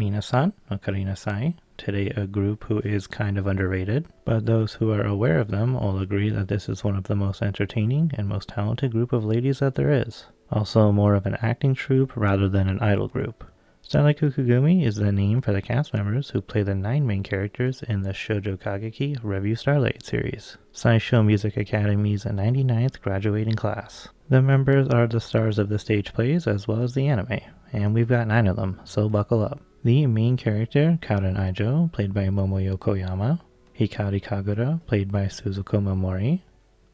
Minasan, Okarinasai, today a group who is kind of underrated, but those who are aware of them all agree that this is one of the most entertaining and most talented group of ladies that there is. Also more of an acting troupe rather than an idol group. Starlight Kukugumi is the name for the cast members who play the 9 main characters in the Shoujo Kageki Revue Starlight series, Saisho Music Academy's 99th graduating class. The members are the stars of the stage plays as well as the anime, and we've got 9 of them, so buckle up. The main character, Karen Aijo, played by Momoyo Koyama, Hikari Kagura, played by Suzuko Momori,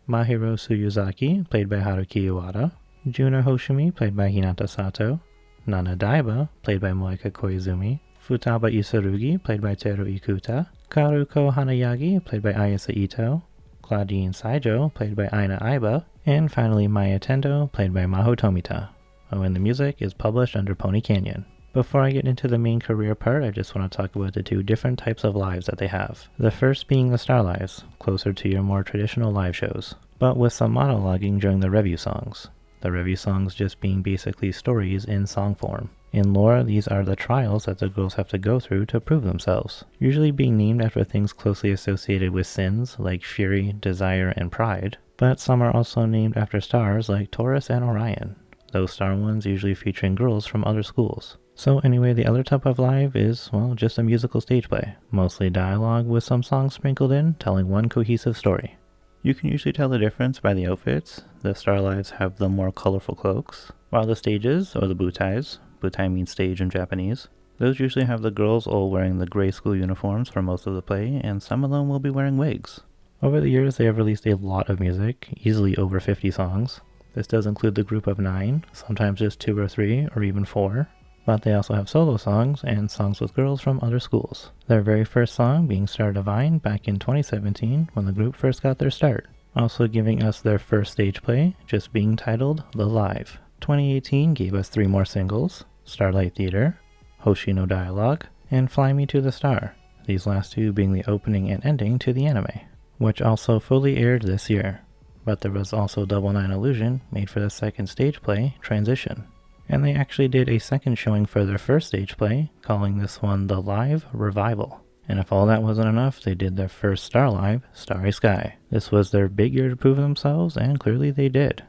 Mahiro Suyuzaki, played by Haruki Iwata, Juna Hoshimi, played by Hinata Sato, Nana Daiba, played by Moeka Koizumi, Futaba Isarugi, played by Teru Ikuta, Karuko Hanayagi, played by Ayase Ito, Claudine Saijo, played by Aina Aiba, and finally Maya Tendo, played by Maho Tomita. Oh, and the music is published under Pony Canyon. Before I get into the main career part, I just want to talk about the 2 different types of lives that they have. The first being the StarLives, closer to your more traditional live shows, but with some monologuing during the Revue songs. The Revue songs just being basically stories in song form. In lore, these are the trials that the girls have to go through to prove themselves, usually being named after things closely associated with sins like fury, desire, and pride, but some are also named after stars like Taurus and Orion, those star ones usually featuring girls from other schools. So anyway, the other type of live is, well, just a musical stage play, mostly dialogue with some songs sprinkled in, telling one cohesive story. You can usually tell the difference by the outfits. The StarLives have the more colorful cloaks, while the stages, or the butais means stage in Japanese, those usually have the girls all wearing the gray school uniforms for most of the play, and some of them will be wearing wigs. Over the years, they have released a lot of music, easily over 50 songs. This does include the group of 9, sometimes just 2 or 3, or even 4. But they also have solo songs and songs with girls from other schools. Their very first song being Star Divine back in 2017 when the group first got their start. Also giving us their first stage play, just being titled The Live. 2018 gave us 3 more singles, Starlight Theater, Hoshino Dialogue, and Fly Me to the Star, these last 2 being the opening and ending to the anime, which also fully aired this year. But there was also Double Nine Illusion made for the second stage play, Transition. And they actually did a second showing for their first stage play, calling this one the Live Revival. And if all that wasn't enough, they did their first StarLive, Starry Sky. This was their big year to prove themselves, and clearly they did.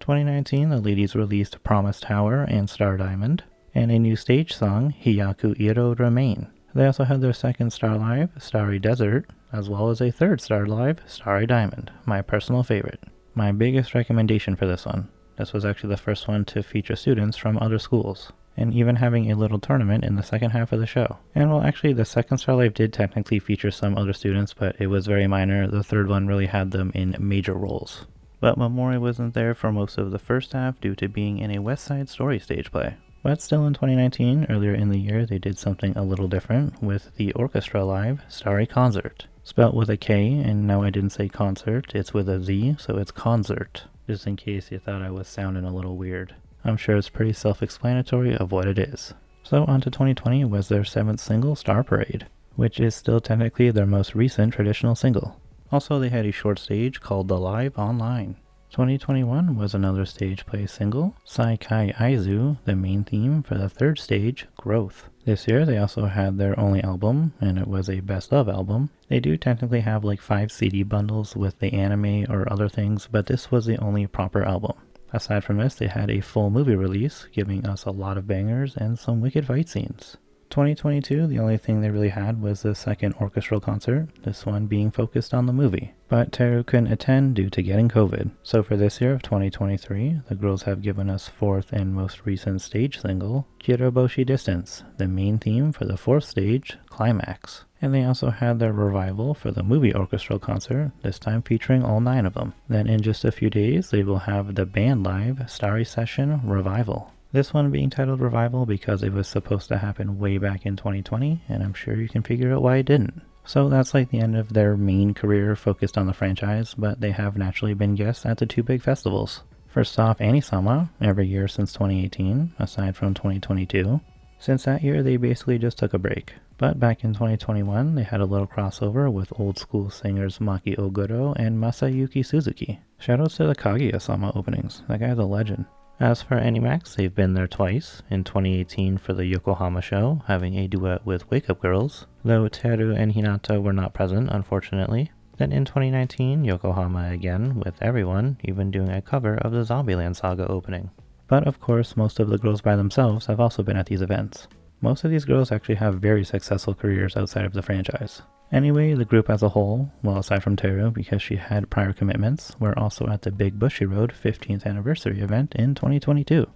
2019, the ladies released Promise Tower and Star Diamond, and a new stage song, Hiyaku Iro Remain. They also had their second StarLive, Starry Desert, as well as a third StarLive, Starry Diamond, my personal favorite. My biggest recommendation for this one. This was actually the first one to feature students from other schools, and even having a little tournament in the second half of the show. And well, actually the second StarLive did technically feature some other students, but it was very minor. The third one really had them in major roles. But Momori wasn't there for most of the first half due to being in a West Side Story stage play. But still in 2019, earlier in the year, they did something a little different with the Orchestra Live Starry Concert. Spelt with a K, and no, I didn't say concert, it's with a Z, so it's concert. Just in case you thought I was sounding a little weird. I'm sure it's pretty self-explanatory of what it is. So on to 2020 was their 7th single, Star Parade, which is still technically their most recent traditional single. Also, they had a short stage called The Live Online. 2021 was another stage play single, Saikai Aizu, the main theme for the 3rd stage, Growth. This year they also had their only album, and it was a best of album. They do technically have like 5 CD bundles with the anime or other things, but this was the only proper album. Aside from this, they had a full movie release, giving us a lot of bangers and some wicked fight scenes. 2022, the only thing they really had was the second orchestral concert, this one being focused on the movie. But Teru couldn't attend due to getting COVID. So for this year of 2023, the girls have given us 4th and most recent stage single, Kiroboshi Distance, the main theme for the 4th stage, Climax. And they also had their revival for the movie orchestral concert, this time featuring all 9 of them. Then in just a few days, they will have the band live Starry Session Revival. This one being titled Revival because it was supposed to happen way back in 2020, and I'm sure you can figure out why it didn't. So that's like the end of their main career focused on the franchise, but they have naturally been guests at the 2 big festivals. First off, Anisama, every year since 2018, aside from 2022. Since that year, they basically just took a break. But back in 2021, they had a little crossover with old school singers Maki Oguro and Masayuki Suzuki. Shoutouts to the Kaguya-sama openings, that guy's a legend. As for Animax, they've been there twice, in 2018 for the Yokohama show, having a duet with Wake Up Girls, though Teru and Hinata were not present, unfortunately. Then in 2019, Yokohama again, with everyone, even doing a cover of the Zombieland Saga opening. But of course, most of the girls by themselves have also been at these events. Most of these girls actually have very successful careers outside of the franchise. Anyway, the group as a whole, well aside from Teru because she had prior commitments, were also at the Big Bushy Road 15th anniversary event in 2022.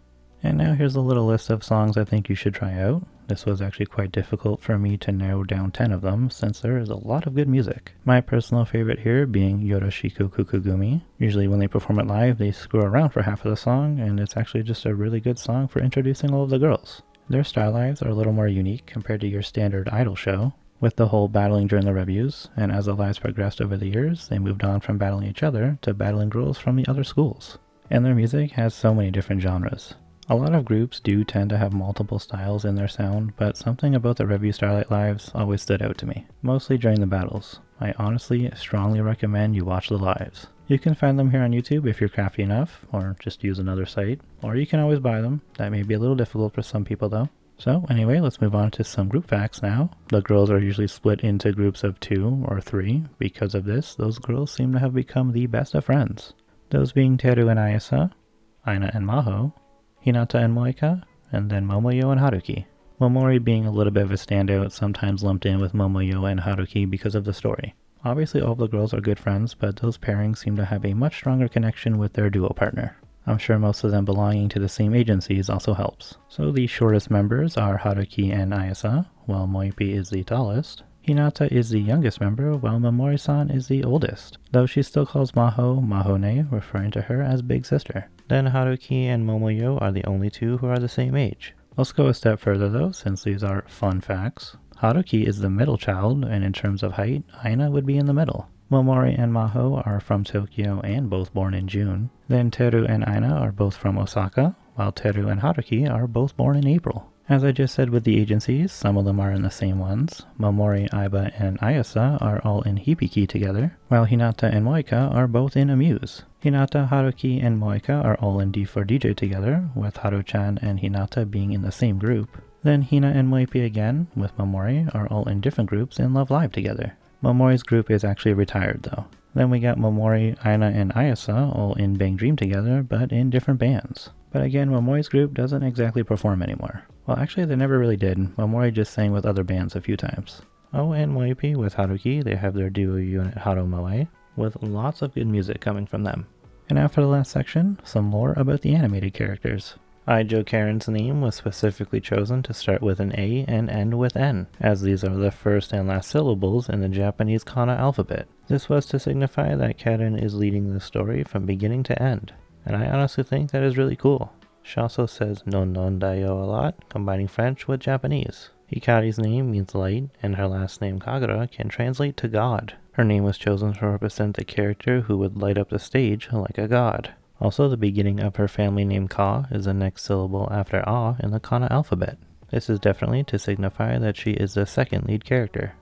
And now here's a little list of songs I think you should try out. This was actually quite difficult for me to narrow down 10 of them since there is a lot of good music. My personal favorite here being Yoroshiku Kukugumi. Usually when they perform it live, they screw around for half of the song, and it's actually just a really good song for introducing all of the girls. Their StarLives are a little more unique compared to your standard idol show, with the whole battling during the revues, and as the lives progressed over the years, they moved on from battling each other to battling girls from the other schools. And their music has so many different genres. A lot of groups do tend to have multiple styles in their sound, but something about the Revue Starlight lives always stood out to me, mostly during the battles. I honestly strongly recommend you watch the lives. You can find them here on YouTube if you're crafty enough, or just use another site, or you can always buy them. That may be a little difficult for some people though. So anyway, let's move on to some group facts now. The girls are usually split into groups of 2 or 3. Because of this, those girls seem to have become the best of friends. Those being Teru and Ayasa, Aina and Maho, Hinata and Moika, and then Momoyo and Haruki. Momori being a little bit of a standout, sometimes lumped in with Momoyo and Haruki because of the story. Obviously all of the girls are good friends, but those pairings seem to have a much stronger connection with their duo partner. I'm sure most of them belonging to the same agencies also helps. So the shortest members are Haruki and Ayasa, while Moipi is the tallest. Hinata is the youngest member, while Momori-san is the oldest, though she still calls Maho Mahone, referring to her as big sister. Then Haruki and Momoyo are the only two who are the same age. Let's go a step further though, since these are fun facts. Haruki is the middle child, and in terms of height, Aina would be in the middle. Momori and Maho are from Tokyo and both born in June. Then Teru and Aina are both from Osaka, while Teru and Haruki are both born in April. As I just said with the agencies, some of them are in the same ones. Momori, Aiba, and Ayasa are all in Hibiki together, while Hinata and Moika are both in Amuse. Hinata, Haruki, and Moika are all in D4DJ together, with Haru-chan and Hinata being in the same group. Then Hina and Moipi again, with Momori, are all in different groups in Love Live together. Momori's group is actually retired though. Then we got Momori, Aina, and Ayasa all in Bang Dream together, but in different bands. But again, Momori's group doesn't exactly perform anymore. Well, actually they never really did. Momori just sang with other bands a few times. Oh, and Moipi with Haruki, they have their duo unit Harumoe, with lots of good music coming from them. And now for the last section, some lore about the animated characters. Ijo Karen's name was specifically chosen to start with an A and end with N, as these are the first and last syllables in the Japanese kana alphabet. This was to signify that Karen is leading the story from beginning to end, and I honestly think that is really cool. She also says non non dayo a lot, combining French with Japanese. Hikari's name means light, and her last name Kagura can translate to God. Her name was chosen to represent the character who would light up the stage like a god. Also, the beginning of her family name Ka is the next syllable after A in the kana alphabet. This is definitely to signify that she is the second lead character.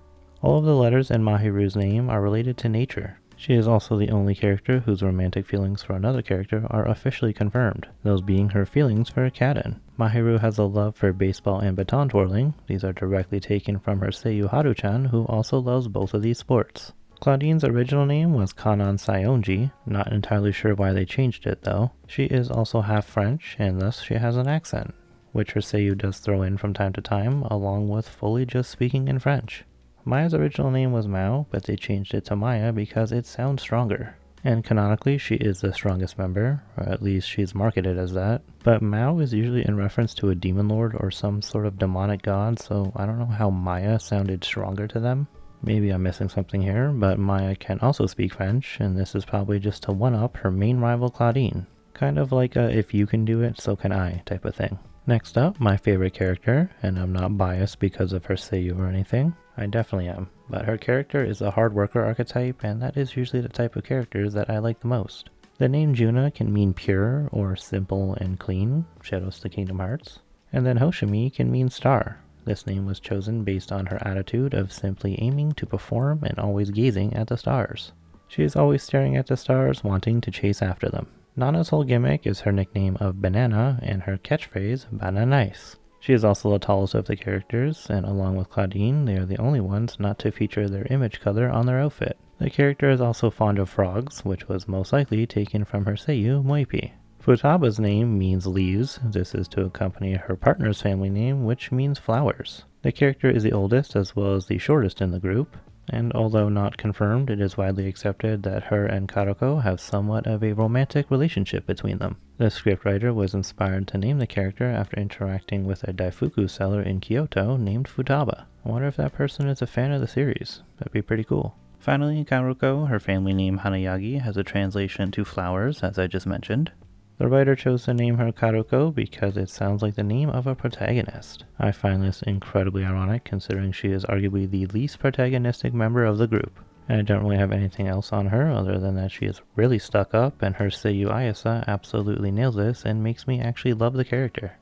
All of the letters in Mahiru's name are related to nature. She is also the only character whose romantic feelings for another character are officially confirmed, those being her feelings for Kaden. Mahiru has a love for baseball and baton twirling. These are directly taken from her Seiyuu Haru-chan, who also loves both of these sports. Claudine's original name was Kanan Sayonji, not entirely sure why they changed it though. She is also half French, and thus she has an accent, which her Seiyuu does throw in from time to time, along with fully just speaking in French. Maya's original name was Mao, but they changed it to Maya because it sounds stronger. And canonically, she is the strongest member, or at least she's marketed as that. But Mao is usually in reference to a demon lord or some sort of demonic god, so I don't know how Maya sounded stronger to them. Maybe I'm missing something here, but Maya can also speak French, and this is probably just to one-up her main rival Claudine. Kind of like a if you can do it, so can I type of thing. Next up, my favorite character, and I'm not biased because of her seiyuu or anything. I definitely am, but her character is a hard worker archetype, and that is usually the type of characters that I like the most. The name Juna can mean pure or simple and clean, Shadows to Kingdom Hearts. And then Hoshimi can mean star. This name was chosen based on her attitude of simply aiming to perform and always gazing at the stars. She is always staring at the stars, wanting to chase after them. Nana's whole gimmick is her nickname of Banana and her catchphrase, Bananice. She is also the tallest of the characters, and along with Claudine, they are the only ones not to feature their image color on their outfit. The character is also fond of frogs, which was most likely taken from her Seiyuu, Moipi. Futaba's name means leaves. This is to accompany her partner's family name, which means flowers. The character is the oldest as well as the shortest in the group, and although not confirmed, it is widely accepted that her and Karoko have somewhat of a romantic relationship between them. The scriptwriter was inspired to name the character after interacting with a daifuku seller in Kyoto named Futaba. I wonder if that person is a fan of the series. That'd be pretty cool. Finally, Karoko, her family name Hanayagi, has a translation to flowers, as I just mentioned. The writer chose to name her Karoko because it sounds like the name of a protagonist. I find this incredibly ironic considering she is arguably the least protagonistic member of the group. And I don't really have anything else on her other than that she is really stuck up and her Seiyuu Ayasa absolutely nails this and makes me actually love the character.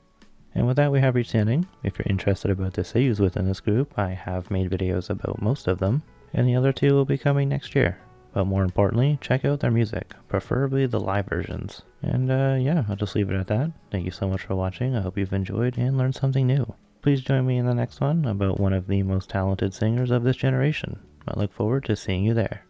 And with that, we have reached the ending. If you're interested about the Seiyuus within this group, I have made videos about most of them, and the other two will be coming next year. But more importantly, check out their music, preferably the live versions. And yeah, I'll just leave it at that. Thank you so much for watching. I hope you've enjoyed and learned something new. Please join me in the next one about one of the most talented singers of this generation. I look forward to seeing you there.